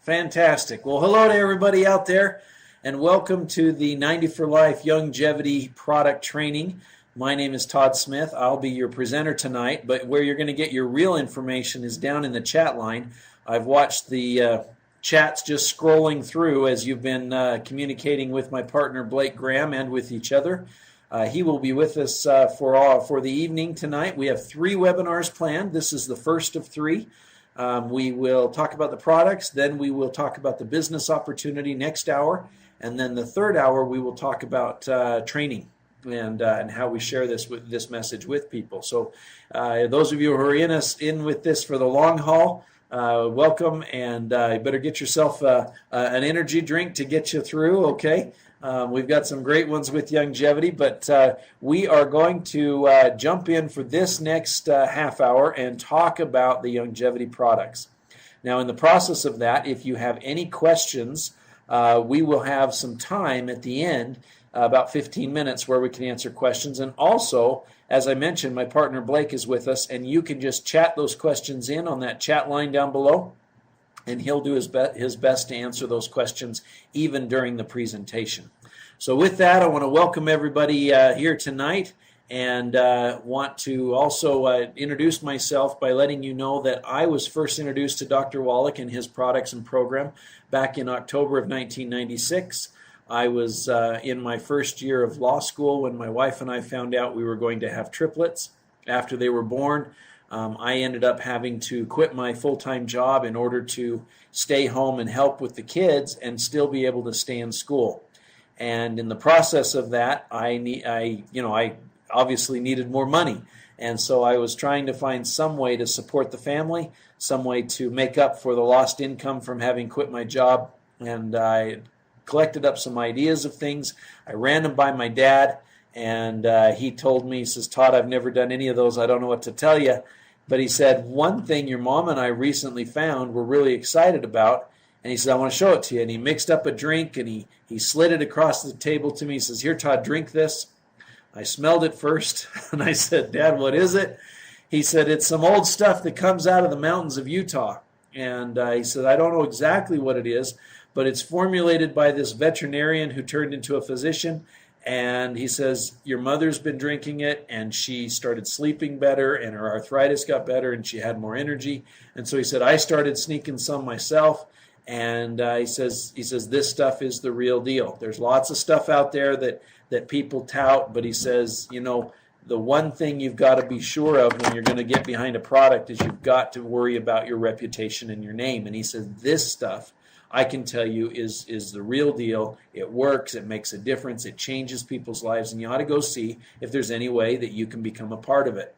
Fantastic. Well, hello to everybody out there, and welcome to the 90 for Life Youngevity product training. My name is Todd Smith. I'll be your presenter tonight, but where you're going to get your real information is down in the chat line. I've watched the chats just scrolling through as you've been communicating with my partner Blake Graham and with each other. He will be with us for the evening tonight. We have 3 webinars planned. This is the first of 3. We will talk about the products, then we will talk about the business opportunity next hour, and then the third hour we will talk about training and how we share this message with people. So those of you who are in with this for the long haul, welcome, and you better get yourself an energy drink to get you through, okay? We've got some great ones with Youngevity, but we are going to jump in for this next half hour and talk about the Youngevity products. Now, in the process of that, if you have any questions, we will have some time at the end, about 15 minutes, where we can answer questions. And also, as I mentioned, my partner Blake is with us, and you can just chat those questions in on that chat line down below, and he'll do his best to answer those questions even during the presentation. So with that, I want to welcome everybody here tonight, and want to also introduce myself by letting you know that I was first introduced to Dr. Wallach and his products and program back in October of 1996. I was in my first year of law school when my wife and I found out we were going to have triplets. After they were born, I ended up having to quit my full-time job in order to stay home and help with the kids and still be able to stay in school. And in the process of that, I obviously needed more money. And so I was trying to find some way to support the family, some way to make up for the lost income from having quit my job. And I collected up some ideas of things. I ran them by my dad, and he told me, he says, "Todd, I've never done any of those. I don't know what to tell you." But he said, "One thing your mom and I recently found we're really excited about." And he said, "I want to show it to you." And he mixed up a drink, and he slid it across the table to me. He says, "Here, Todd, drink this." I smelled it first, and I said, "Dad, what is it?" He said, "It's some old stuff that comes out of the mountains of Utah." And he said, "I don't know exactly what it is, but it's formulated by this veterinarian who turned into a physician." And he says, "Your mother's been drinking it, and she started sleeping better, and her arthritis got better, and she had more energy." And so he said, "I started sneaking some myself." And he says, "This stuff is the real deal. There's lots of stuff out there that people tout, but," he says, "the one thing you've got to be sure of when you're going to get behind a product is you've got to worry about your reputation and your name." And he says, "This stuff, I can tell you, is the real deal. It works. It makes a difference. It changes people's lives, and you ought to go see if there's any way that you can become a part of it."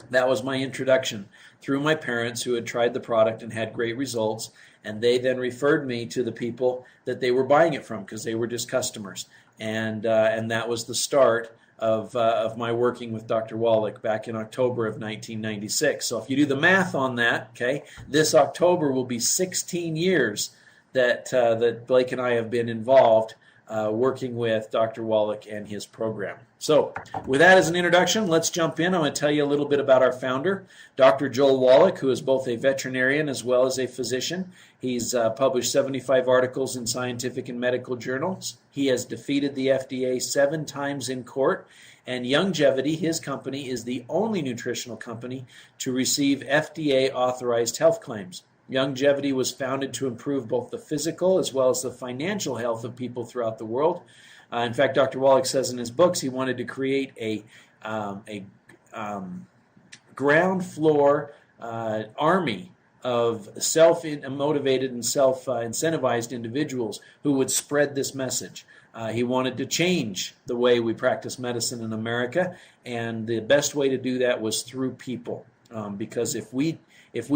That was my introduction through my parents, who had tried the product and had great results, and they then referred me to the people that they were buying it from because they were just customers, and that was the start of my working with Dr. Wallach back in October of 1996. So if you do the math on that, okay, this October will be 16 years that Blake and I have been involved working with Dr. Wallach and his program. So with that as an introduction, let's jump in. I'm going to tell you a little bit about our founder, Dr. Joel Wallach, who is both a veterinarian as well as a physician. He's published 75 articles in scientific and medical journals. He has defeated the FDA 7 times in court. And Youngevity, his company, is the only nutritional company to receive FDA-authorized health claims. Youngevity was founded to improve both the physical as well as the financial health of people throughout the world. In fact, Dr. Wallach says in his books he wanted to create a ground floor army of self-motivated and self-incentivized individuals who would spread this message. He wanted to change the way we practice medicine in America, and the best way to do that was through people. Because if we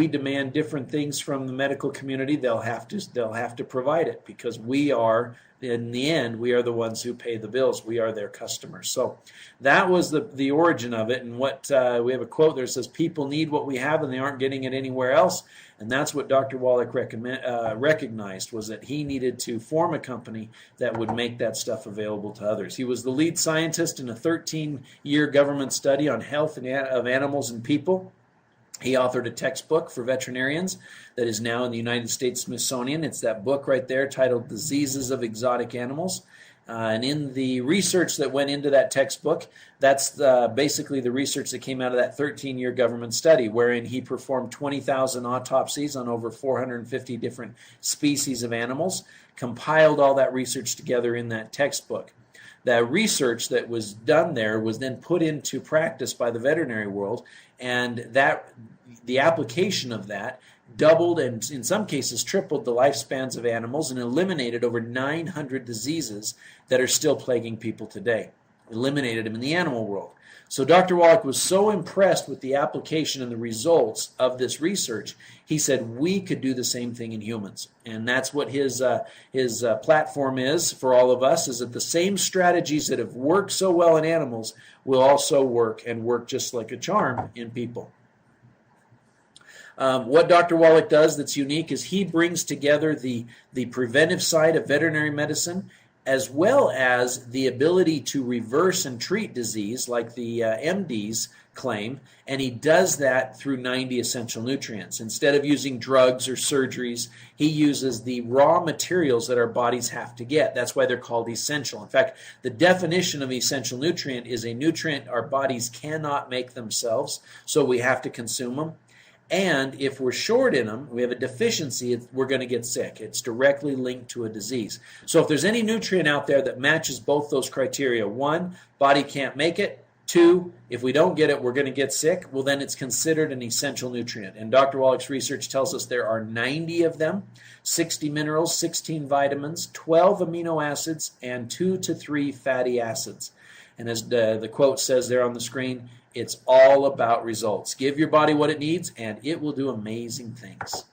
demand different things from the medical community, they'll have to provide it, because we are, in the end, we are the ones who pay the bills. We are their customers. So that was the origin of it. And what we have a quote there that says, "People need what we have and they aren't getting it anywhere else." And that's what Dr. Wallach recognized, was that he needed to form a company that would make that stuff available to others. He was the lead scientist in a 13-year government study on health of animals and people. He authored a textbook for veterinarians that is now in the United States Smithsonian. It's that book right there titled Diseases of Exotic Animals. And in the research that went into that textbook, that's basically the research that came out of that 13-year government study, wherein he performed 20,000 autopsies on over 450 different species of animals, compiled all that research together in that textbook. The research that was done there was then put into practice by the veterinary world, and that the application of that doubled and in some cases tripled the lifespans of animals and eliminated over 900 diseases that are still plaguing people today. Eliminated them in the animal world. So Dr. Wallach was so impressed with the application and the results of this research, he said we could do the same thing in humans. And that's what his platform is for all of us, is that the same strategies that have worked so well in animals will also work and work just like a charm in people. What Dr. Wallach does that's unique is he brings together the preventive side of veterinary medicine as well as the ability to reverse and treat disease like the MDs claim, and he does that through 90 essential nutrients. Instead of using drugs or surgeries, he uses the raw materials that our bodies have to get. That's why they're called essential. In fact, the definition of essential nutrient is a nutrient our bodies cannot make themselves, so we have to consume them. And if we're short in them, we have a deficiency, we're going to get sick. It's directly linked to a disease. So if there's any nutrient out there that matches both those criteria, one, body can't make it. Two, if we don't get it, we're going to get sick. Well, then it's considered an essential nutrient. And Dr. Wallach's research tells us there are 90 of them, 60 minerals, 16 vitamins, 12 amino acids, and 2 to 3 fatty acids. And as the quote says there on the screen, it's all about results. Give your body what it needs, and it will do amazing things.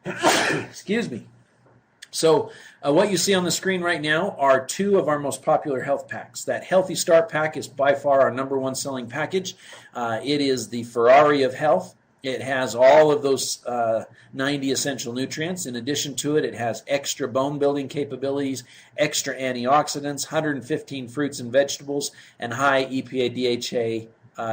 Excuse me. So what you see on the screen right now are two of our most popular health packs. That Healthy Start pack is by far our #1 selling package. It is the Ferrari of health. It has all of those 90 essential nutrients. In addition to it, it has extra bone building capabilities, extra antioxidants, 115 fruits and vegetables, and high EPA DHA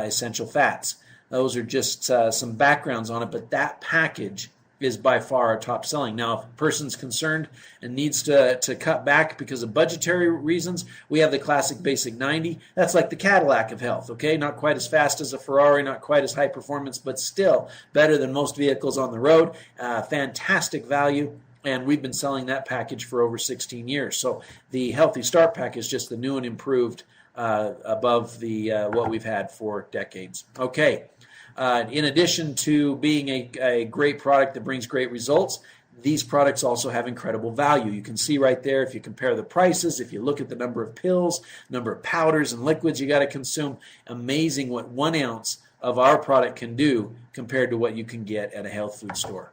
essential fats. Those are just some backgrounds on it, but that package is by far our top selling. Now, if a person's concerned and needs to cut back because of budgetary reasons, we have the classic basic 90. That's like the Cadillac of health, okay? Not quite as fast as a Ferrari, not quite as high performance, but still better than most vehicles on the road. Fantastic value, and we've been selling that package for over 16 years. So the Healthy Start pack is just the new and improved above the what we've had for decades. Okay. In addition to being a great product that brings great results, these products also have incredible value. You can see right there, if you compare the prices, if you look at the number of pills, number of powders and liquids you got to consume, amazing what 1 ounce of our product can do compared to what you can get at a health food store.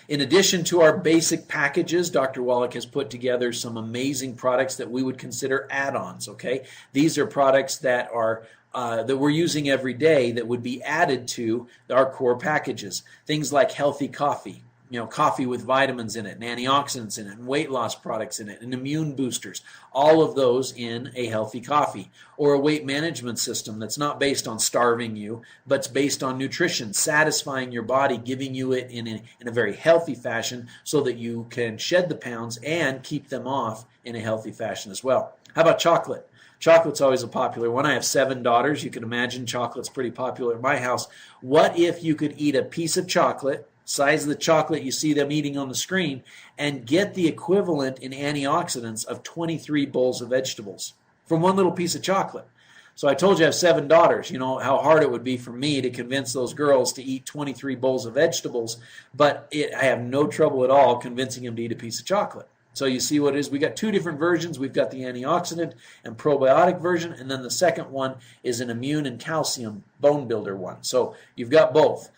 In addition to our basic packages, Dr. Wallach has put together some amazing products that we would consider add-ons, okay? These are products that are that we're using every day that would be added to our core packages. Things like healthy coffee, coffee with vitamins in it and antioxidants in it and weight loss products in it and immune boosters, all of those in a healthy coffee. Or a weight management system that's not based on starving you, but it's based on nutrition, satisfying your body, giving you it in a very healthy fashion so that you can shed the pounds and keep them off in a healthy fashion as well. How about chocolate? Chocolate's always a popular one. I have 7 daughters. You can imagine chocolate's pretty popular at my house. What if you could eat a piece of chocolate, size of the chocolate you see them eating on the screen, and get the equivalent in antioxidants of 23 bowls of vegetables from one little piece of chocolate? So I told you I have 7 daughters. You know how hard it would be for me to convince those girls to eat 23 bowls of vegetables, but I have no trouble at all convincing them to eat a piece of chocolate. So you see what it is. We got 2 different versions. We've got the antioxidant and probiotic version, and then the second one is an immune and calcium bone builder one. So you've got both,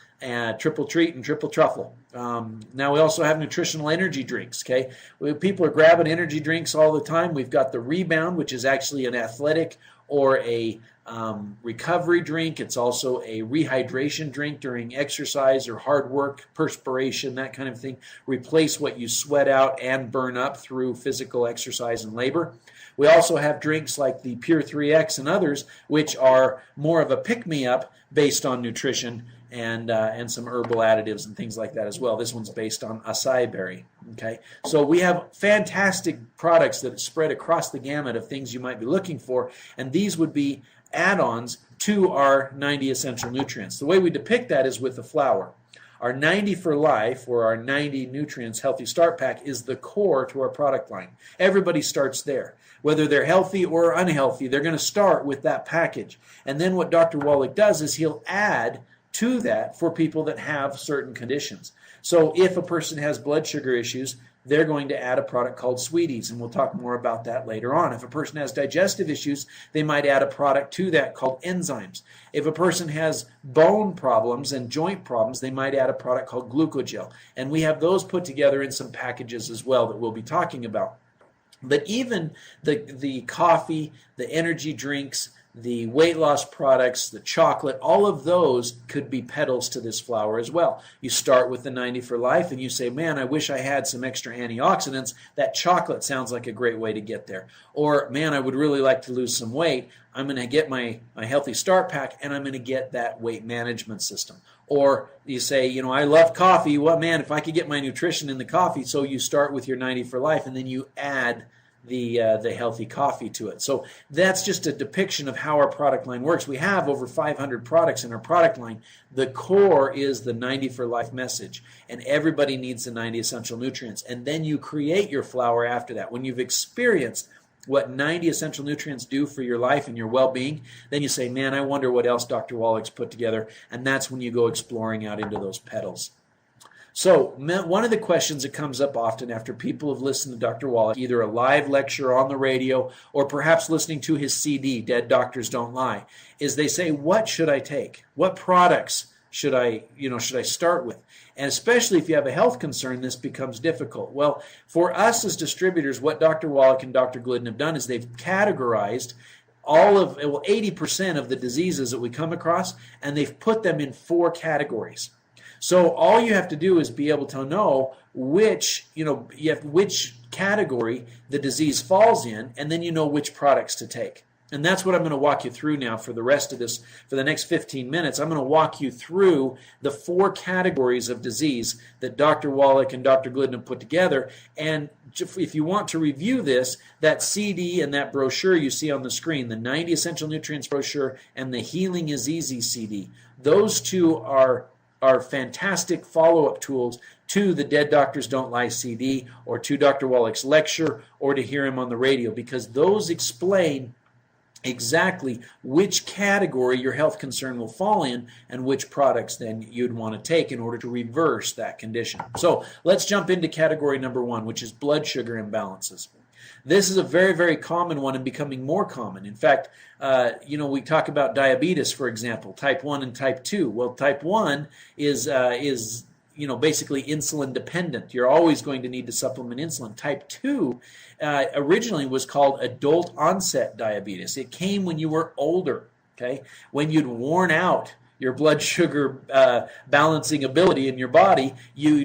triple treat and triple truffle. Now we also have nutritional energy drinks. Okay, people are grabbing energy drinks all the time. We've got the Rebound, which is actually an athletic or a recovery drink. It's also a rehydration drink during exercise or hard work, perspiration, that kind of thing. Replace what you sweat out and burn up through physical exercise and labor. We also have drinks like the Pure 3X and others, which are more of a pick-me-up based on nutrition and some herbal additives and things like that as well. This one's based on acai berry. Okay, so we have fantastic products that spread across the gamut of things you might be looking for, and these would be add-ons to our 90 essential nutrients. The way we depict that is with the flour. Our 90 for life, or our 90 nutrients healthy start pack, is the core to our product line. Everybody starts there. Whether they're healthy or unhealthy, they're going to start with that package. And then what Dr. Wallach does is he'll add to that for people that have certain conditions. So if a person has blood sugar issues, they're going to add a product called Sweeties, and we'll talk more about that later on. If a person has digestive issues, they might add a product to that called enzymes. If a person has bone problems and joint problems, they might add a product called glucogel. And we have those put together in some packages as well that we'll be talking about. But even the coffee, the energy drinks, the weight loss products, the chocolate, all of those could be petals to this flower as well. You start with the 90 for life and you say, man, I wish I had some extra antioxidants. That chocolate sounds like a great way to get there. Or, man, I would really like to lose some weight. I'm going to get my healthy start pack and I'm going to get that weight management system. Or you say, you know, I love coffee. Well, man, if I could get my nutrition in the coffee. So you start with your 90 for life and then you add the healthy coffee to it. So that's just a depiction of how our product line works. We have over 500 products in our product line. The core is the 90 for life message, and everybody needs the 90 essential nutrients. And then you create your flower after that. When you've experienced what 90 essential nutrients do for your life and your well-being, then you say, man, I wonder what else Dr. Wallach's put together. And that's when you go exploring out into those petals. So one of the questions that comes up often after people have listened to Dr. Wallach, either a live lecture on the radio or perhaps listening to his CD, Dead Doctors Don't Lie, is they say, what should I take? What products should I start with? And especially if you have a health concern, this becomes difficult. Well, for us as distributors, what Dr. Wallach and Dr. Glidden have done is they've categorized 80% of the diseases that we come across, and they've put them in 4 categories. So all you have to do is be able to know which category the disease falls in, and then you know which products to take. And that's what I'm going to walk you through now for the rest of this, for the next 15 minutes. I'm going to walk you through the 4 categories of disease that Dr. Wallach and Dr. Glidden have put together. And if you want to review this, that CD and that brochure you see on the screen, the 90 Essential Nutrients brochure and the Healing is Easy CD, those 2 are fantastic follow-up tools to the Dead Doctors Don't Lie CD or to Dr. Wallach's lecture or to hear him on the radio, because those explain exactly which category your health concern will fall in and which products then you'd want to take in order to reverse that condition. So let's jump into category number 1, which is blood sugar imbalances. This is a very, very common one and becoming more common. In fact, we talk about diabetes, for example, type 1 and type 2. Well, type 1 is basically insulin dependent. You're always going to need to supplement insulin. Type 2 originally was called adult onset diabetes. It came when you were older, okay? When you'd worn out your blood sugar balancing ability in your body,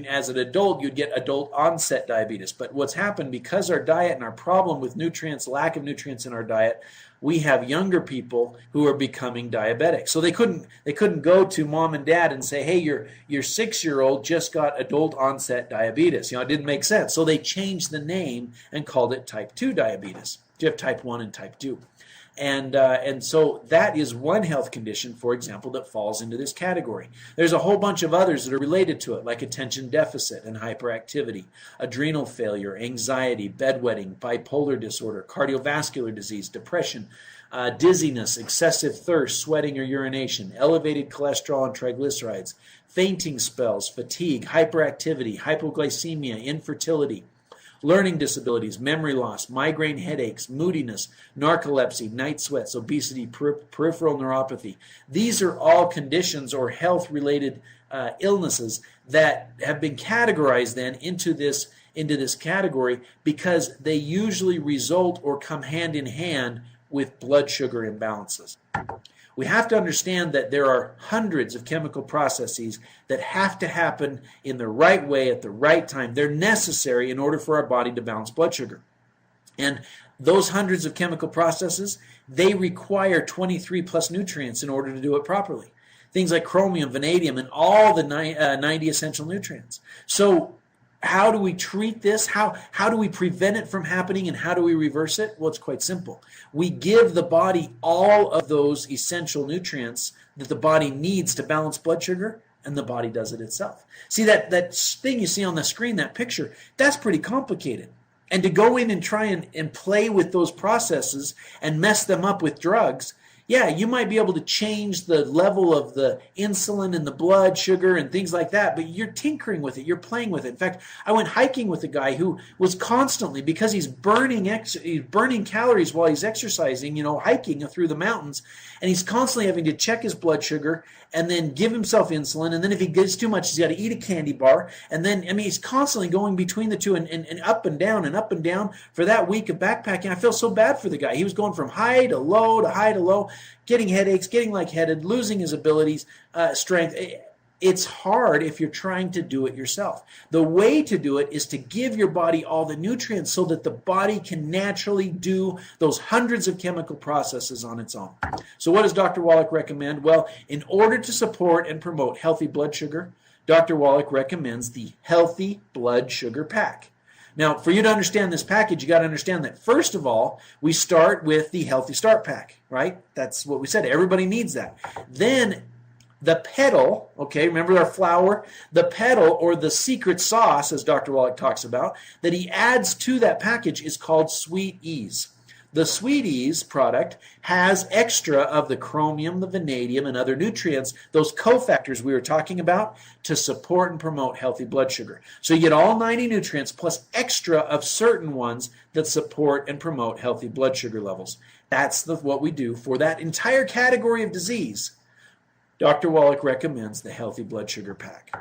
as an adult, you'd get adult onset diabetes. But what's happened, because our diet and our problem with nutrients, lack of nutrients in our diet, we have younger people who are becoming diabetic. So they couldn't go to mom and dad and say, hey, your 6-year-old just got adult onset diabetes. It didn't make sense. So they changed the name and called it type 2 diabetes. You have type 1 and type 2. And so that is one health condition, for example, that falls into this category. There's a whole bunch of others that are related to it, like attention deficit and hyperactivity, adrenal failure, anxiety, bedwetting, bipolar disorder, cardiovascular disease, depression, dizziness, excessive thirst, sweating or urination, elevated cholesterol and triglycerides, fainting spells, fatigue, hyperactivity, hypoglycemia, infertility, learning disabilities, memory loss, migraine headaches, moodiness, narcolepsy, night sweats, obesity, peripheral neuropathy. These are all conditions or health-related illnesses that have been categorized then into this category because they usually result or come hand in hand with blood sugar imbalances. We have to understand that there are hundreds of chemical processes that have to happen in the right way at the right time. They're necessary in order for our body to balance blood sugar. And Those hundreds of chemical processes, they require 23 plus nutrients in order to do it properly. Things like chromium, vanadium, and all the 90 essential nutrients. So how do we treat this? How do we prevent it from happening, and how do we reverse it? Well, it's quite simple. We give the body all of those essential nutrients that the body needs to balance blood sugar, and the body does it itself. See, that thing you see on the screen, that picture, that's pretty complicated. And to go in and try and play with those processes and mess them up with drugs, yeah, you might be able to change the level of the insulin and the blood sugar and things like that, but you're tinkering with it, you're playing with it. In fact, I went hiking with a guy who was constantly, because he's burning calories while he's exercising, hiking through the mountains, and he's constantly having to check his blood sugar and then give himself insulin, and then if he gets too much, he's got to eat a candy bar, and then, he's constantly going between the two and up and down for that week of backpacking. I feel so bad for the guy. He was going from high to low, getting headaches, getting lightheaded, losing his abilities, strength. It's hard if you're trying to do it yourself. The way to do it is to give your body all the nutrients so that the body can naturally do those hundreds of chemical processes on its own. So what does Dr. Wallach recommend? Well, in order to support and promote healthy blood sugar, Dr. Wallach recommends the Healthy Blood Sugar Pack. Now, for you to understand this package, you got to understand that, first of all, we start with the Healthy Start Pack, right? That's what we said. Everybody needs that. Then the petal, okay, remember our flour? The petal, or the secret sauce, as Dr. Wallach talks about, that he adds to that package is called Sweet Ease. The Sweet Ease product has extra of the chromium, the vanadium, and other nutrients, those cofactors we were talking about, to support and promote healthy blood sugar. So you get all 90 nutrients plus extra of certain ones that support and promote healthy blood sugar levels. That's what we do for that entire category of disease. Dr. Wallach recommends the Healthy Blood Sugar Pack.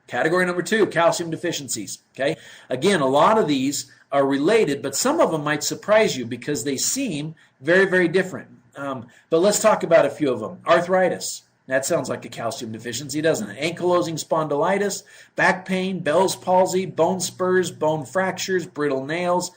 Category number 2, calcium deficiencies. Okay, again, a lot of these are related, but some of them might surprise you because they seem very, very different. But let's talk about a few of them. Arthritis. That sounds like a calcium deficiency, doesn't it? Ankylosing spondylitis, back pain, Bell's palsy, bone spurs, bone fractures, brittle nails,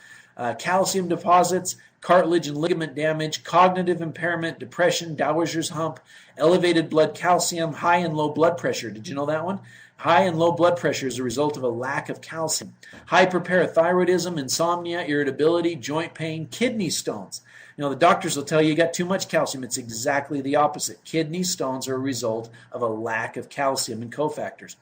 calcium deposits, cartilage and ligament damage, cognitive impairment, depression, Dowager's hump, elevated blood calcium, high and low blood pressure. Did you know that one? High and low blood pressure is a result of a lack of calcium. Hyperparathyroidism, insomnia, irritability, joint pain, kidney stones. The doctors will tell you got too much calcium. It's exactly the opposite. Kidney stones are a result of a lack of calcium and cofactors.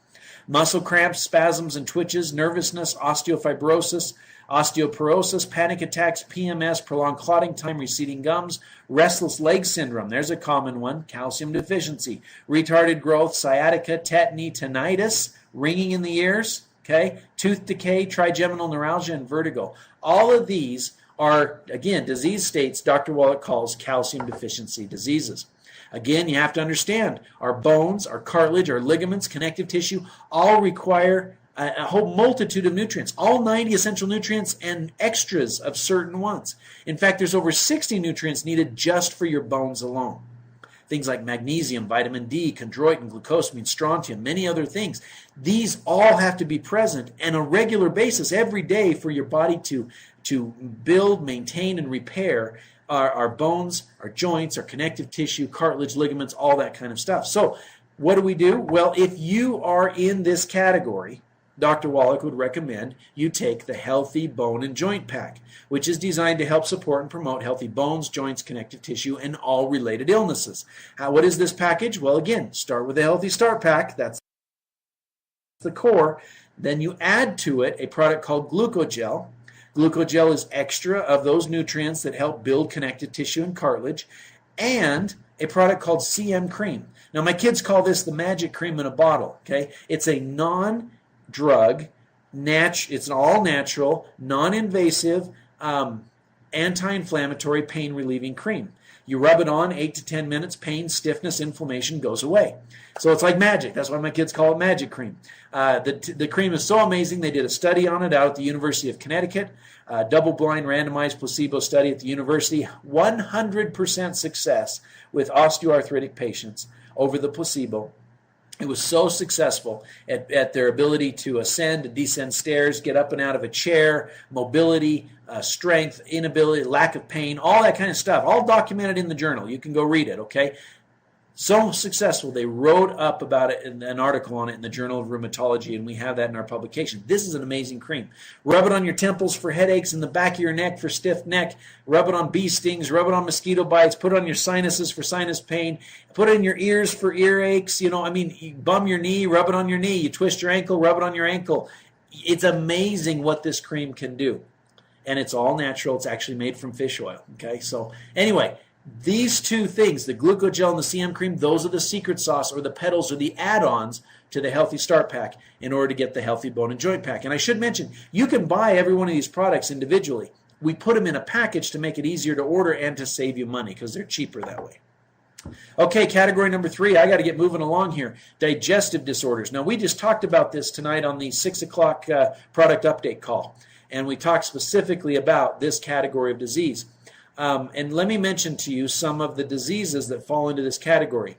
Muscle cramps, spasms and twitches, nervousness, osteofibrosis, osteoporosis, panic attacks, PMS, prolonged clotting time, receding gums, restless leg syndrome. There's a common one. Calcium deficiency, retarded growth, sciatica, tetany, tinnitus, ringing in the ears, okay, tooth decay, trigeminal neuralgia, and vertigo. All of these are, again, disease states Dr. Wallach calls calcium deficiency diseases. Again, you have to understand, our bones, our cartilage, our ligaments, connective tissue, all require a whole multitude of nutrients, all 90 essential nutrients and extras of certain ones. In fact, there's over 60 nutrients needed just for your bones alone. Things like magnesium, vitamin D, chondroitin, glucosamine, strontium, many other things. These all have to be present on a regular basis every day for your body to build, maintain, and repair our bones, our joints, our connective tissue, cartilage, ligaments, all that kind of stuff. So what do? Well, if you are in this category, Dr. Wallach would recommend you take the Healthy Bone and Joint Pack, which is designed to help support and promote healthy bones, joints, connective tissue, and all related illnesses. What is this package? Well, again, start with the Healthy Start Pack. That's the core. Then you add to it a product called Glucogel. Glucogel is extra of those nutrients that help build connective tissue and cartilage, and a product called CM Cream. Now, my kids call this the magic cream in a bottle. Okay, it's a non-drug, it's an all-natural, non-invasive, anti-inflammatory, pain-relieving cream. You rub it on 8 to 10 minutes, pain, stiffness, inflammation goes away. So it's like magic. That's why my kids call it magic cream. The cream is so amazing, they did a study on it out at the University of Connecticut, double-blind randomized placebo study at the university, 100% success with osteoarthritic patients over the placebo. It was so successful at their ability to ascend and descend stairs, get up and out of a chair, mobility, strength, inability, lack of pain, all that kind of stuff, all documented in the journal. You can go read it, okay? So successful, they wrote up about it in an article on it in the Journal of Rheumatology, and we have that in our publication. This is an amazing cream. Rub it on your temples for headaches, in the back of your neck for stiff neck. Rub it on bee stings. Rub it on mosquito bites. Put it on your sinuses for sinus pain. Put it in your ears for earaches. You bum your knee, rub it on your knee. You twist your ankle, rub it on your ankle. It's amazing what this cream can do. And it's all natural. It's actually made from fish oil. Okay, so anyway, these two things, the glucogel and the CM cream, those are the secret sauce, or the petals, or the add-ons to the Healthy Start Pack in order to get the Healthy Bone and Joint Pack. And I should mention, you can buy every one of these products individually. We put them in a package to make it easier to order and to save you money because they're cheaper that way. Okay, category number 3, I got to get moving along here. Digestive disorders. Now, we just talked about this tonight on the 6 o'clock product update call, and we talked specifically about this category of disease. And let me mention to you some of the diseases that fall into this category.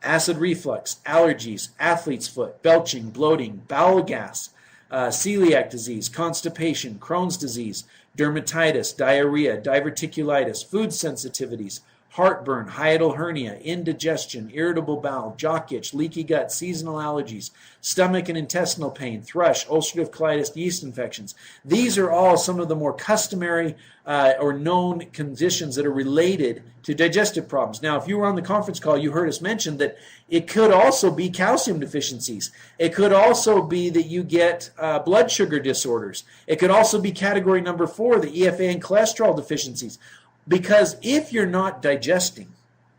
Acid reflux, allergies, athlete's foot, belching, bloating, bowel gas, celiac disease, constipation, Crohn's disease, dermatitis, diarrhea, diverticulitis, food sensitivities, heartburn, hiatal hernia, indigestion, irritable bowel, jock itch, leaky gut, seasonal allergies, stomach and intestinal pain, thrush, ulcerative colitis, yeast infections. These are all some of the more customary or known conditions that are related to digestive problems. Now, if you were on the conference call, you heard us mention that it could also be calcium deficiencies. It could also be that you get blood sugar disorders. It could also be category number 4, the EFA and cholesterol deficiencies. Because if you're not digesting,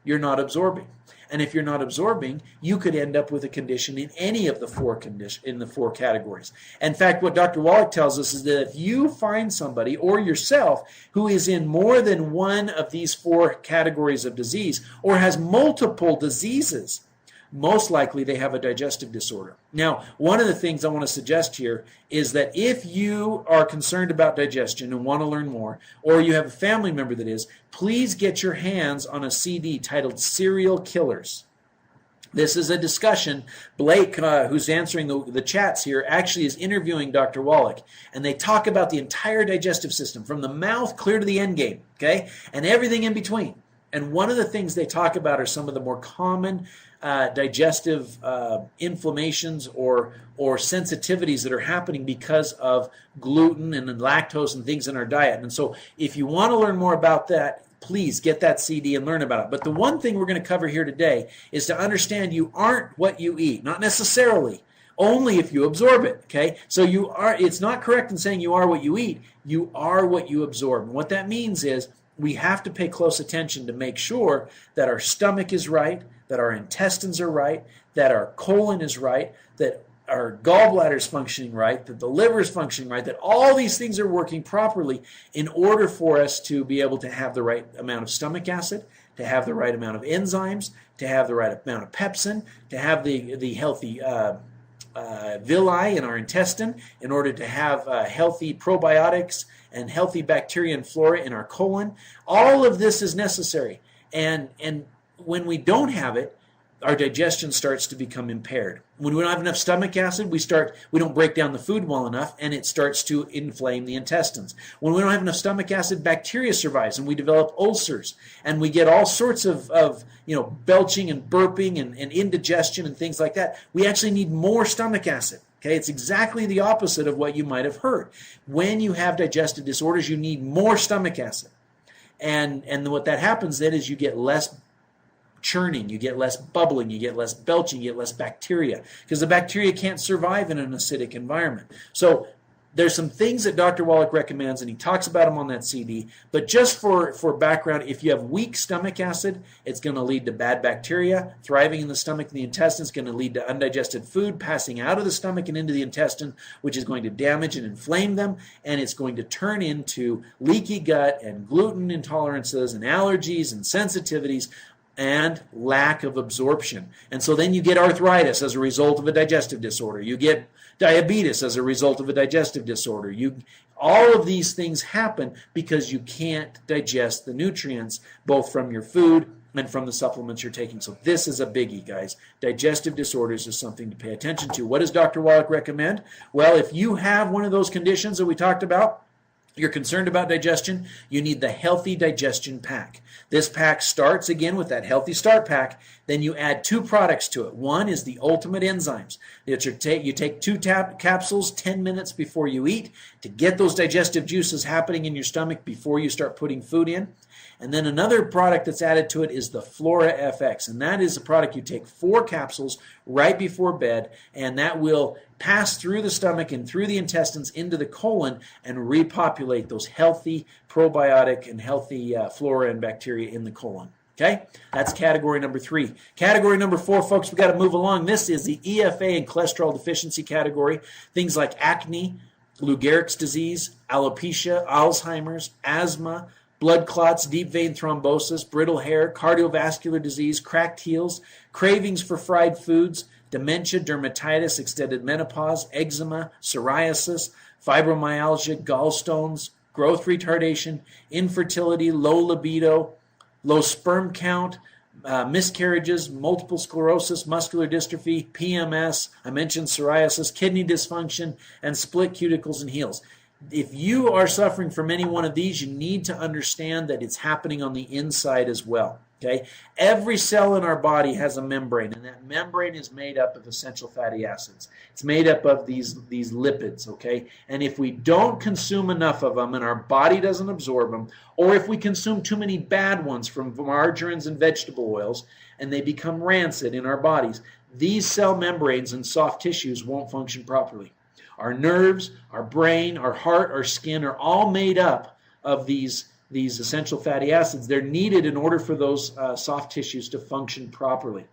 you're not absorbing. And if you're not absorbing, you could end up with a condition in any of the 4 categories. In fact, what Dr. Wallach tells us is that if you find somebody or yourself who is in more than one of these 4 categories of disease or has multiple diseases, most likely they have a digestive disorder. Now, one of the things I want to suggest here is that if you are concerned about digestion and want to learn more, or you have a family member that is, please get your hands on a CD titled Serial Killers. This is a discussion. Blake, who's answering the chats here, actually is interviewing Dr. Wallach, and they talk about the entire digestive system, from the mouth clear to the end game, okay, and everything in between. And one of the things they talk about are some of the more common digestive inflammations or sensitivities that are happening because of gluten and lactose and things in our diet. And so if you want to learn more about that, please get that CD and learn about it. But the one thing we're going to cover here today is to understand you aren't what you eat, not necessarily, only if you absorb it, okay? So it's not correct in saying you are what you eat, you are what you absorb. And what that means is we have to pay close attention to make sure that our stomach is right, that our intestines are right, that our colon is right, that our gallbladder is functioning right, that the liver is functioning right, that all these things are working properly in order for us to be able to have the right amount of stomach acid, to have the right amount of enzymes, to have the right amount of pepsin, to have the healthy villi in our intestine, in order to have healthy probiotics and healthy bacteria and flora in our colon. All of this is necessary. And when we don't have it, our digestion starts to become impaired. When we don't have enough stomach acid, we don't break down the food well enough, and it starts to inflame the intestines. When we don't have enough stomach acid, bacteria survives, and we develop ulcers, and we get all sorts of belching and burping and indigestion and things like that. We actually need more stomach acid. Okay, it's exactly the opposite of what you might have heard. When you have digestive disorders, you need more stomach acid. And what that happens then is you get less churning, you get less bubbling, you get less belching, you get less bacteria, because the bacteria can't survive in an acidic environment. So there's some things that Dr. Wallach recommends, and he talks about them on that CD, but just for background, if you have weak stomach acid, it's going to lead to bad bacteria thriving in the stomach and the intestine. It's going to lead to undigested food passing out of the stomach and into the intestine, which is going to damage and inflame them, and it's going to turn into leaky gut and gluten intolerances and allergies and sensitivities and lack of absorption. And so then you get arthritis as a result of a digestive disorder. You get diabetes as a result of a digestive disorder. All of these things happen because you can't digest the nutrients, both from your food and from the supplements you're taking. So this is a biggie, guys. Digestive disorders is something to pay attention to. What does Dr. Wallach recommend? Well, if you have one of those conditions that we talked about, you're concerned about digestion, you need the Healthy Digestion Pack. This pack starts again with that Healthy Start Pack. Then you add 2 products to it. One is the Ultimate Enzymes. You take 2 capsules 10 minutes before you eat to get those digestive juices happening in your stomach before you start putting food in. And then another product that's added to it is the Flora FX. And that is a product you take 4 capsules right before bed, and that will pass through the stomach and through the intestines into the colon and repopulate those healthy probiotic and healthy flora and bacteria in the colon. Okay, that's category number 3. Category number 4, folks, we got to move along. This is the EFA and cholesterol deficiency category. Things like acne, Lou Gehrig's disease, alopecia, Alzheimer's, asthma, blood clots, deep vein thrombosis, brittle hair, cardiovascular disease, cracked heels, cravings for fried foods, dementia, dermatitis, extended menopause, eczema, psoriasis, fibromyalgia, gallstones, growth retardation, infertility, low libido, low sperm count, miscarriages, multiple sclerosis, muscular dystrophy, PMS, I mentioned psoriasis, kidney dysfunction, and split cuticles and heels. If you are suffering from any one of these, you need to understand that it's happening on the inside as well. Okay? Every cell in our body has a membrane, and that membrane is made up of essential fatty acids. It's made up of these lipids, okay? And if we don't consume enough of them and our body doesn't absorb them, or if we consume too many bad ones from margarines and vegetable oils, and they become rancid in our bodies, these cell membranes and soft tissues won't function properly. Our nerves, our brain, our heart, our skin are all made up of these essential fatty acids. They're needed in order for those soft tissues to function properly.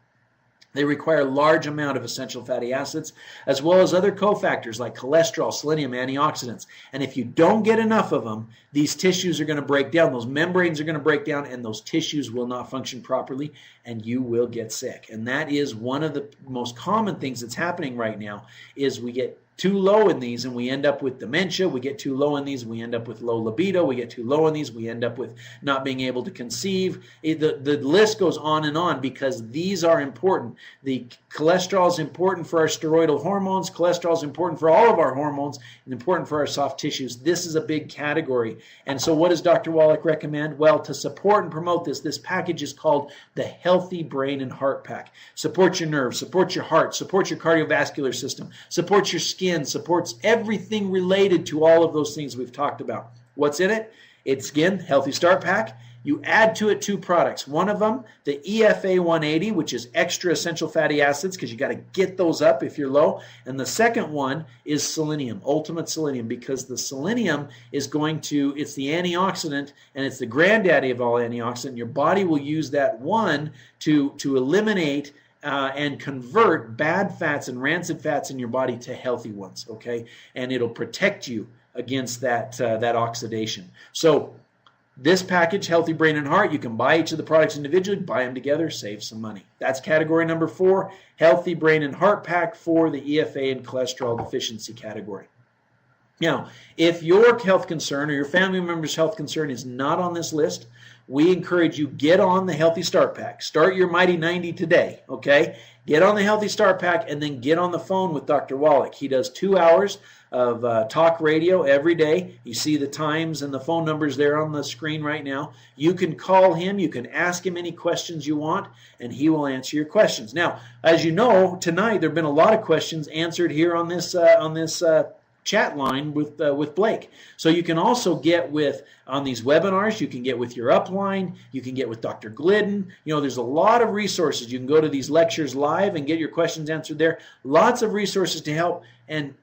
They require a large amount of essential fatty acids, as well as other cofactors like cholesterol, selenium, antioxidants. And if you don't get enough of them, these tissues are going to break down. Those membranes are going to break down, and those tissues will not function properly, and you will get sick. And that is one of the most common things that's happening right now, is we get too low in these and we end up with dementia. We get too low in these, we end up with low libido. We get too low in these, we end up with not being able to conceive. The list goes on because these are important. The cholesterol is important for our steroidal hormones. Cholesterol is important for all of our hormones and important for our soft tissues. This is a big category. And so what does Dr. Wallach recommend? Well, to support and promote this package is called the Healthy Brain and Heart Pack. Supports your nerves, supports your heart, supports your cardiovascular system, supports your skin, supports everything related to all of those things we've talked about. What's in it? It's, again, Healthy Start Pack. You add to it 2 products. One of them, the EFA 180, which is extra essential fatty acids, because you got to get those up if you're low. And the second one is selenium, Ultimate Selenium, because the selenium is it's the antioxidant, and it's the granddaddy of all antioxidant. Your body will use that one to eliminate and convert bad fats and rancid fats in your body to healthy ones, okay? And it'll protect you against that oxidation. So this package, Healthy Brain and Heart, you can buy each of the products individually, buy them together, save some money. That's category number 4, Healthy Brain and Heart Pack for the EFA and cholesterol deficiency category. Now, if your health concern or your family member's health concern is not on this list, we encourage you, get on the Healthy Start Pack. Start your Mighty 90 today, okay? Get on the Healthy Start Pack and then get on the phone with Dr. Wallach. He does 2 hours of talk radio every day. You see the times and the phone numbers there on the screen right now. You can call him. You can ask him any questions you want, and he will answer your questions. Now, as you know, tonight there have been a lot of questions answered here on this chat line with Blake. So you can also get on these webinars, you can get with your upline, you can get with Dr. Glidden. You know, there's a lot of resources. You can go to these lectures live and get your questions answered there. Lots of resources to help. And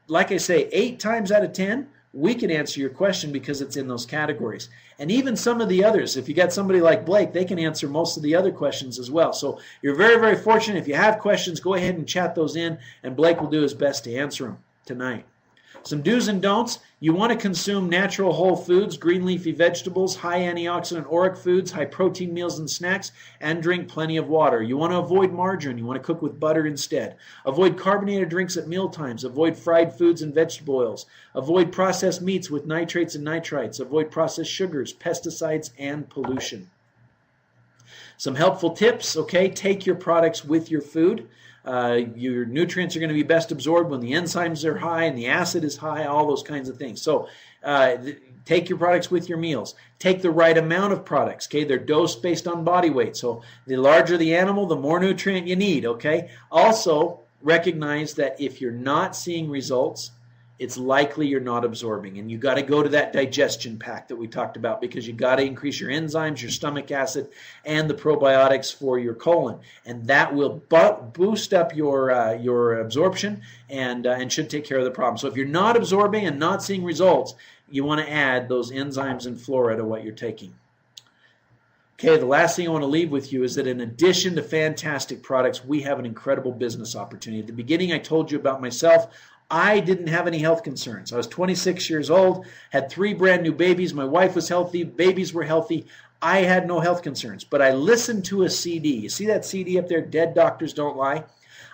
like I say, 8 times out of 10, we can answer your question because it's in those categories. And even some of the others, if you got somebody like Blake, they can answer most of the other questions as well. So you're very, very fortunate. If you have questions, go ahead and chat those in, and Blake will do his best to answer them tonight. Some do's and don'ts. You want to consume natural whole foods, green leafy vegetables, high antioxidant auric foods, high protein meals and snacks, and drink plenty of water. You want to avoid margarine. You want to cook with butter instead. Avoid carbonated drinks at meal times. Avoid fried foods and vegetable oils. Avoid processed meats with nitrates and nitrites. Avoid processed sugars, pesticides, and pollution. Some helpful tips, okay? Take your products with your food. Your nutrients are going to be best absorbed when the enzymes are high and the acid is high, all those kinds of things. So take your products with your meals. Take the right amount of products, okay? They're dosed based on body weight. So the larger the animal, the more nutrient you need, okay? Also, recognize that if you're not seeing results, it's likely you're not absorbing. And you got to go to that digestion pack that we talked about, because you got to increase your enzymes, your stomach acid, and the probiotics for your colon. And that will boost up your absorption and should take care of the problem. So if you're not absorbing and not seeing results, you want to add those enzymes and flora to what you're taking. Okay, the last thing I want to leave with you is that in addition to fantastic products, we have an incredible business opportunity. At the beginning, I told you about myself. I didn't have any health concerns. I was 26 years old, had 3 brand new babies. My wife was healthy. Babies were healthy. I had no health concerns. But I listened to a CD. You see that CD up there, Dead Doctors Don't Lie?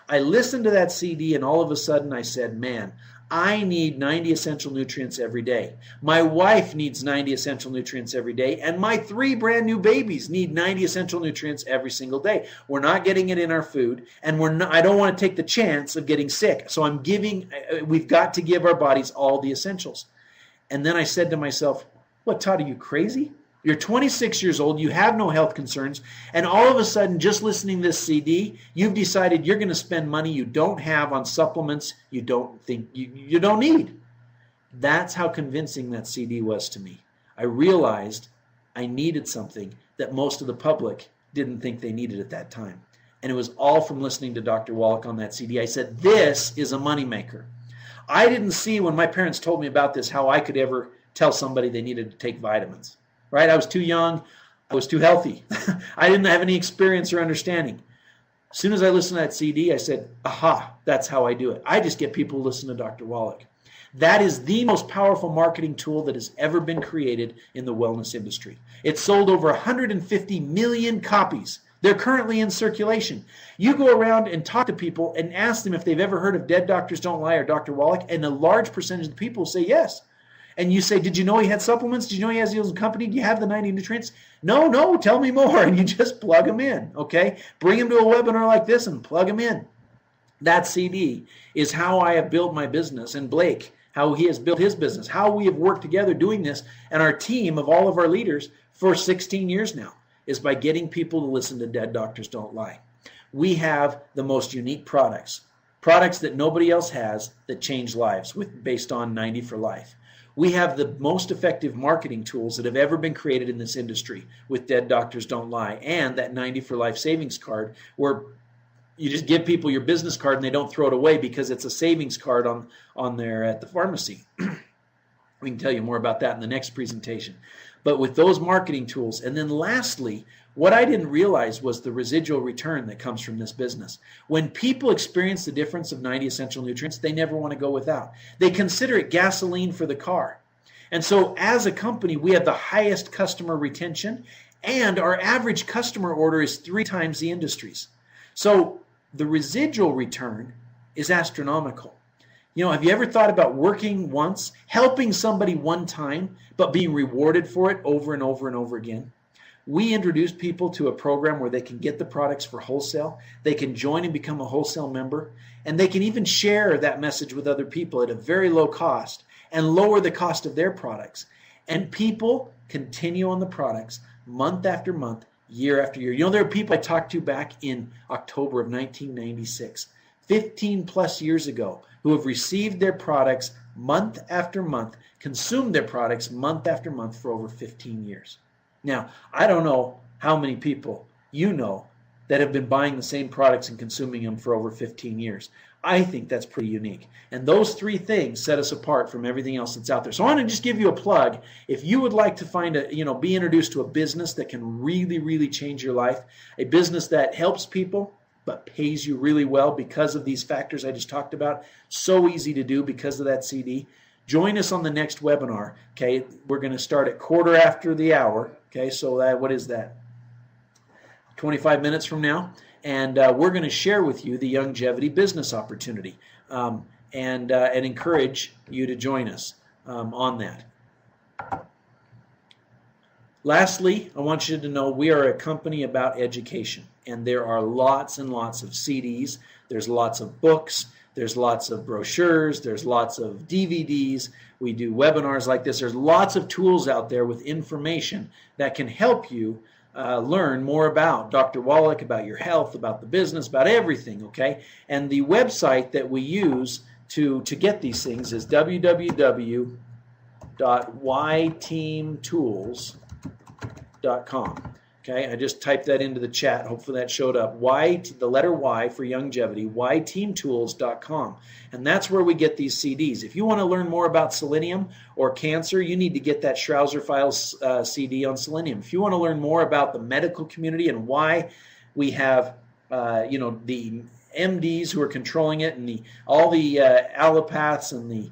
I listened to that CD, and all of a sudden I said, man, I need 90 essential nutrients every day. My wife needs 90 essential nutrients every day, and my 3 brand new babies need 90 essential nutrients every single day. We're not getting it in our food, and I don't want to take the chance of getting sick. So we've got to give our bodies all the essentials. And then I said to myself, what, Todd, are you crazy? You're 26 years old, you have no health concerns, and all of a sudden, just listening to this CD, you've decided you're going to spend money you don't have on supplements you don't think you don't need. That's how convincing that CD was to me. I realized I needed something that most of the public didn't think they needed at that time. And it was all from listening to Dr. Wallach on that CD. I said, this is a moneymaker. I didn't see, when my parents told me about this, how I could ever tell somebody they needed to take vitamins. Right? I was too young. I was too healthy. I didn't have any experience or understanding. As soon as I listened to that CD, I said, aha, that's how I do it. I just get people to listen to Dr. Wallach. That is the most powerful marketing tool that has ever been created in the wellness industry. It's sold over 150 million copies. They're currently in circulation. You go around and talk to people and ask them if they've ever heard of Dead Doctors Don't Lie or Dr. Wallach, and a large percentage of the people say yes. And you say, did you know he had supplements? Did you know he has his own company? Do you have the 90 nutrients? No, tell me more. And you just plug them in, okay? Bring him to a webinar like this and plug him in. That CD is how I have built my business, and Blake, how he has built his business, how we have worked together doing this, and our team of all of our leaders for 16 years now is by getting people to listen to Dead Doctors Don't Lie. We have the most unique products that nobody else has, that change lives based on 90 for Life. We have the most effective marketing tools that have ever been created in this industry with Dead Doctors Don't Lie, and that 90 for Life savings card, where you just give people your business card and they don't throw it away because it's a savings card on there at the pharmacy. We can tell you more about that in the next presentation. But with those marketing tools, and then lastly, what I didn't realize was the residual return that comes from this business. When people experience the difference of 90 essential nutrients, they never want to go without. They consider it gasoline for the car. And so as a company, we have the highest customer retention, and our average customer order is 3 times the industry's. So the residual return is astronomical. You know, have you ever thought about working once, helping somebody one time, but being rewarded for it over and over and over again? We introduce people to a program where they can get the products for wholesale. They can join and become a wholesale member, and they can even share that message with other people at a very low cost and lower the cost of their products. And people continue on the products month after month, year after year. You know, there are people I talked to back in October of 1996, 15 plus years ago, who have received their products month after month, consumed their products month after month for over 15 years. Now, I don't know how many people you know that have been buying the same products and consuming them for over 15 years. I think that's pretty unique. And those 3 things set us apart from everything else that's out there. So I want to just give you a plug. If you would like to be introduced to a business that can really, really change your life, a business that helps people but pays you really well because of these factors I just talked about, so easy to do because of that CD, join us on the next webinar. Okay, we're going to start at 1:15. Okay, so what is that? 25 minutes from now, and we're going to share with you the Youngevity business opportunity, and encourage you to join us on that. Lastly, I want you to know we are a company about education, and there are lots and lots of CDs. There's lots of books. There's lots of brochures. There's lots of DVDs. We do webinars like this. There's lots of tools out there with information that can help you learn more about Dr. Wallach, about your health, about the business, about everything, okay? And the website that we use to get these things is www.yteamtools.com. Okay, I just typed that into the chat. Hopefully that showed up. The letter Y for Youngevity, yteamtools.com. And that's where we get these CDs. If you want to learn more about selenium or cancer, you need to get that Schrouser Files CD on selenium. If you want to learn more about the medical community and why we have, the MDs who are controlling it, and all the allopaths and the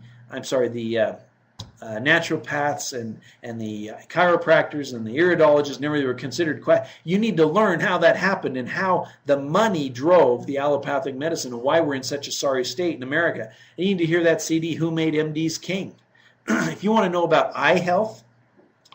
naturopaths and the chiropractors and the iridologists and everything were considered you need to learn how that happened and how the money drove the allopathic medicine and why we're in such a sorry state in America. And you need to hear that CD, Who Made MDs King? If you want to know about eye health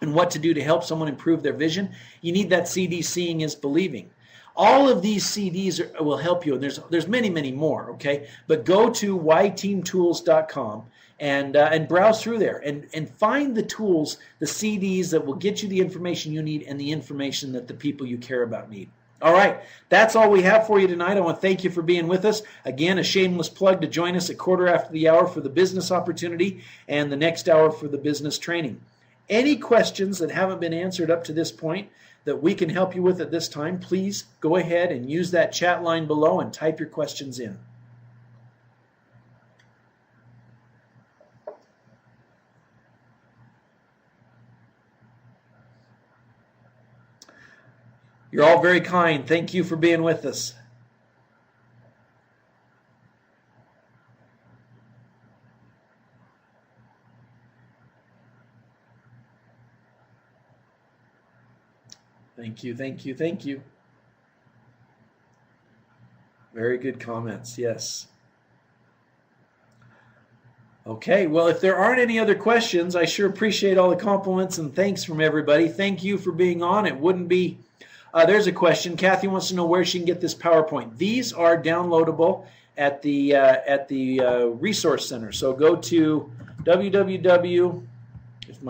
and what to do to help someone improve their vision, you need that CD, Seeing is Believing. All of these CDs will help you, and there's many, many more, okay? But go to yteamtools.com and browse through there and find the tools, the CDs that will get you the information you need and the information that the people you care about need. All right, that's all we have for you tonight. I want to thank you for being with us. Again, a shameless plug to join us at 1:15 for the business opportunity and the next hour for the business training. Any questions that haven't been answered up to this point that we can help you with at this time, please go ahead and use that chat line below and type your questions in. You're all very kind. Thank you for being with us. Thank you, thank you, thank you. Very good comments, yes. Okay, well, if there aren't any other questions, I sure appreciate all the compliments and thanks from everybody. Thank you for being on. It wouldn't be... there's a question. Kathy wants to know where she can get this PowerPoint. These are downloadable at the Resource Center. So go to www, if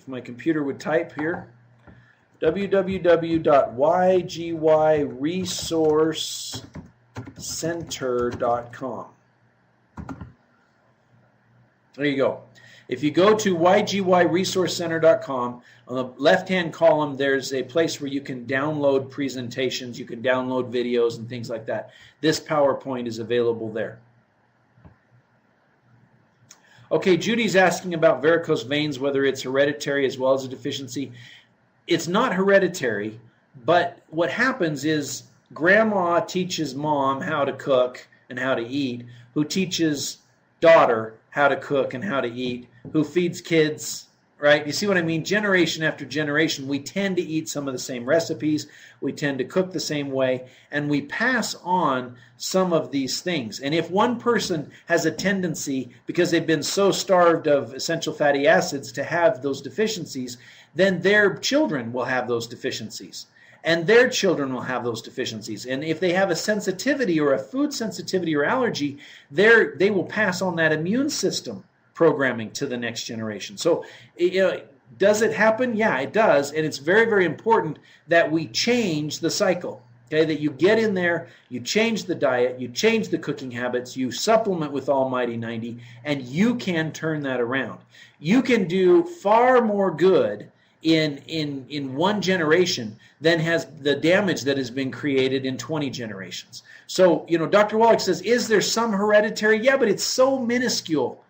my computer would type here, www.ygresourcecenter.com. There you go. If you go to ygresourcecenter.com, on the left-hand column, there's a place where you can download presentations, you can download videos and things like that. This PowerPoint is available there. Okay, Judy's asking about varicose veins, whether it's hereditary as well as a deficiency. It's not hereditary, but what happens is grandma teaches mom how to cook and how to eat, who teaches daughter how to cook and how to eat, who feeds kids, right? You see what I mean? Generation after generation, we tend to eat some of the same recipes, we tend to cook the same way, and we pass on some of these things. And if one person has a tendency, because they've been so starved of essential fatty acids, to have those deficiencies, then their children will have those deficiencies. And their children will have those deficiencies. And if they have a sensitivity or a food sensitivity or allergy, they will pass on that immune system programming to the next generation. So, does it happen? Yeah, it does. And it's very, very important that we change the cycle. Okay, that you get in there, you change the diet, you change the cooking habits, you supplement with Almighty 90, and you can turn that around. You can do far more good in one generation than has the damage that has been created in 20 generations. So, Dr. Wallach says, is there some hereditary? Yeah, but it's so minuscule.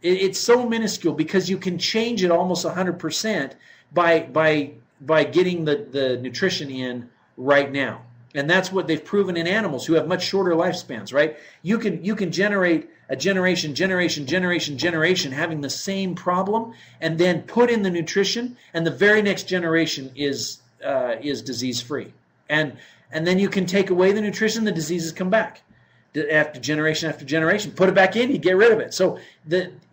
It's so minuscule because you can change it almost 100% by getting the nutrition in right now. And that's what they've proven in animals who have much shorter lifespans, right? You can generate a generation having the same problem, and then put in the nutrition, and the very next generation is disease-free. And then you can take away the nutrition, the diseases come back. After generation, put it back in, you get rid of it. So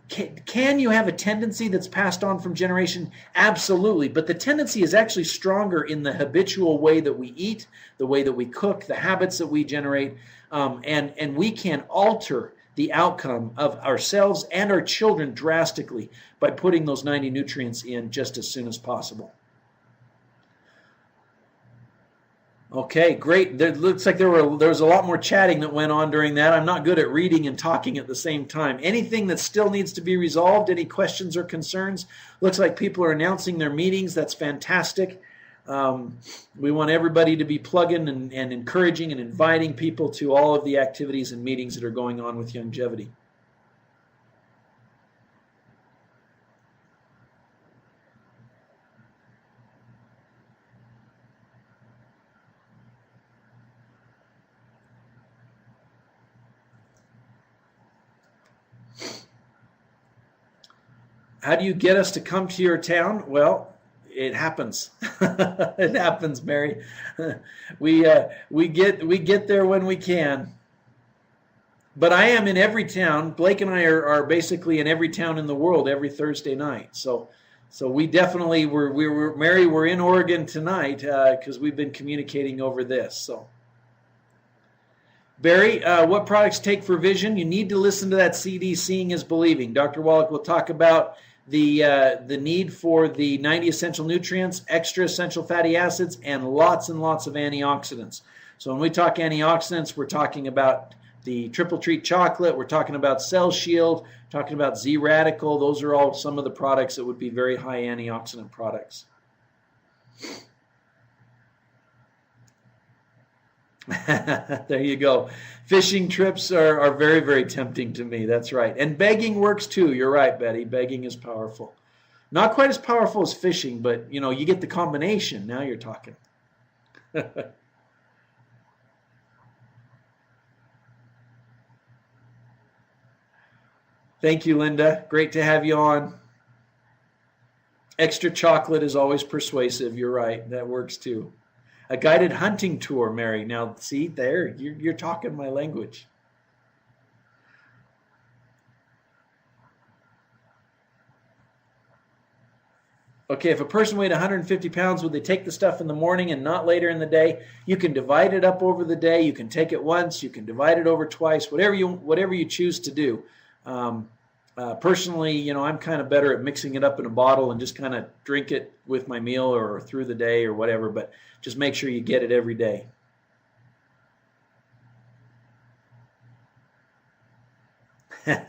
Can you have a tendency that's passed on from generation? Absolutely, but the tendency is actually stronger in the habitual way that we eat, the way that we cook, the habits that we generate, and we can alter the outcome of ourselves and our children drastically by putting those 90 nutrients in just as soon as possible. Okay, great. There looks like there was a lot more chatting that went on during that. I'm not good at reading and talking at the same time. Anything that still needs to be resolved? Any questions or concerns? Looks like people are announcing their meetings. That's fantastic. We want everybody to be plugging and encouraging and inviting people to all of the activities and meetings that are going on with Youngevity. How do you get us to come to your town? Well, it happens. It happens, Mary. We get there when we can. But I am in every town. Blake and I are basically in every town in the world every Thursday night. So we definitely Mary, we're in Oregon tonight because we've been communicating over this. So. Barry, what products take for vision? You need to listen to that CD, Seeing is Believing. Dr. Wallach will talk about the need for the 90 essential nutrients, extra essential fatty acids, and lots of antioxidants. So when we talk antioxidants, we're talking about the triple treat chocolate, we're talking about Cell Shield, talking about Z Radical. Those are all some of the products that would be very high antioxidant products. There you go. Fishing trips are very, very tempting to me. That's right. And begging works too. You're right, Betty. Begging is powerful. Not quite as powerful as fishing, but you get the combination. Now you're talking. Thank you, Linda. Great to have you on. Extra chocolate is always persuasive. You're right. That works too. A guided hunting tour, Mary. Now, see, there, you're talking my language. Okay, if a person weighed 150 pounds, would they take the stuff in the morning and not later in the day? You can divide it up over the day. You can take it once. You can divide it over twice. Whatever you choose to do. Personally, I'm kind of better at mixing it up in a bottle and just kind of drink it with my meal or through the day or whatever, but just make sure you get it every day.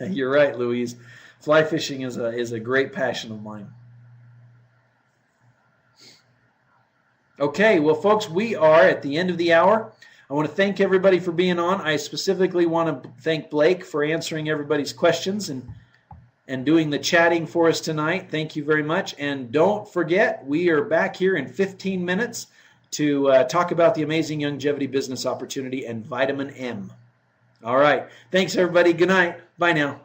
You're right, Louise. Fly fishing is a great passion of mine. Okay, well, folks, we are at the end of the hour. I want to thank everybody for being on. I specifically want to thank Blake for answering everybody's questions and doing the chatting for us tonight. Thank you very much. And don't forget, we are back here in 15 minutes to talk about the amazing Youngevity business opportunity and vitamin M. All right. Thanks, everybody. Good night. Bye now.